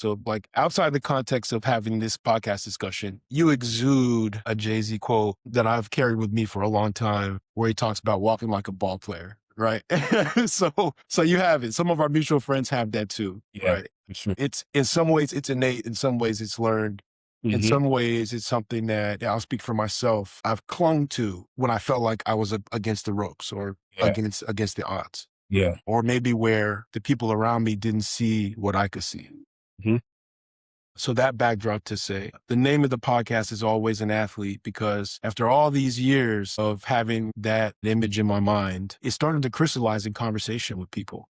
So like outside the context of having this podcast discussion, you exude a Jay-Z quote that I've carried with me for a long time where he talks about walking like a ball player. Right. So you have it. Some of our mutual friends have that too. Yeah, Right. for sure. It's in some ways it's innate. In some ways it's learned. In Hmm. some ways it's something that I'll speak for myself. I've clung to when I felt like I was against the ropes or Yeah, against the odds, yeah. or maybe where the people around me didn't see what I could see. Hmm. So that backdrop to say, the name of the podcast is Always an Athlete because after all these years of having that image in my mind, it started to crystallize in conversation with people,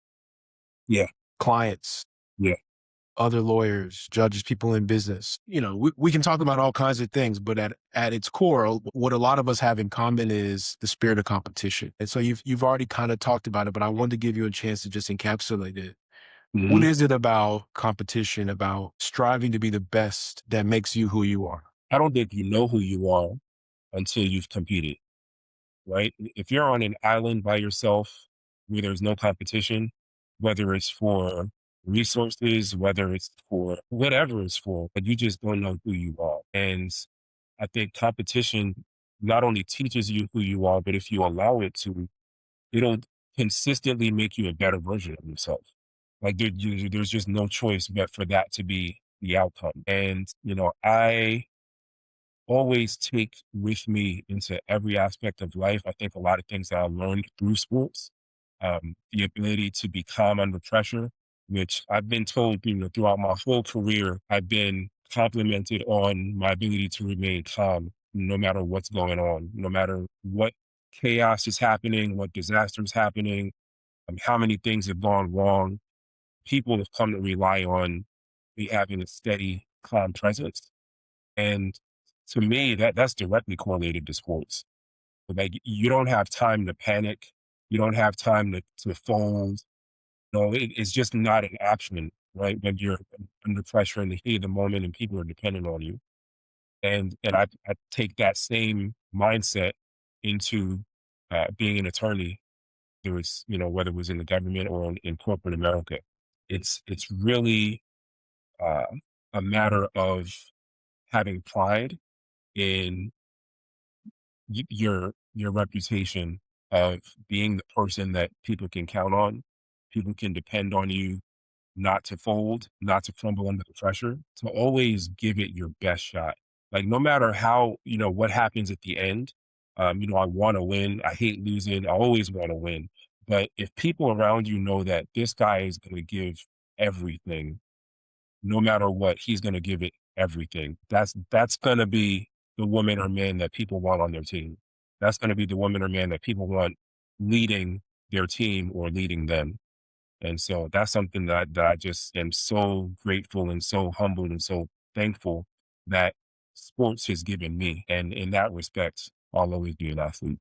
Yeah, clients, yeah, other lawyers, judges, people in business. We can talk about all kinds of things, but at its core, what a lot of us have in common is the spirit of competition. And so you've already kind of talked about it, but I wanted to give you a chance to just encapsulate it. What hmm. is it about competition, about striving to be the best that makes you who you are? I don't think you know who you are until you've competed, right? If you're on an island by yourself where there's no competition, whether it's for resources, whether it's for whatever it's for, but you just don't know who you are. And I think competition not only teaches you who you are, but if you allow it to, it'll consistently make you a better version of yourself. Like there's just no choice but for that to be the outcome. And, I always take with me into every aspect of life. I think a lot of things that I learned through sports, the ability to be calm under pressure, which I've been told, throughout my whole career, I've been complimented on my ability to remain calm no matter what's going on, no matter what chaos is happening, what disaster is happening, how many things have gone wrong. People have come to rely on me having a steady, calm presence. And to me, that's directly correlated to sports. Like you don't have time to panic. You don't have time to fold. No, it's just not an option, right? When you're under pressure in the heat of the moment and people are dependent on you. And I take that same mindset into being an attorney. There was, whether it was in the government or in corporate America. It's really uh, a matter of having pride in your reputation of being the person that people can count on, people can depend on you not to fold, not to crumble under the pressure, to always give it your best shot. Like no matter how, what happens at the end, I want to win. I hate losing. I always want to win. But if people around you know that this guy is going to give everything, no matter what, he's going to give it everything. That's going to be the woman or man that people want on their team. That's going to be the woman or man that people want leading their team or leading them. And so that's something that I just am so grateful and so humbled and so thankful that sports has given me. And in that respect, I'll always be an athlete.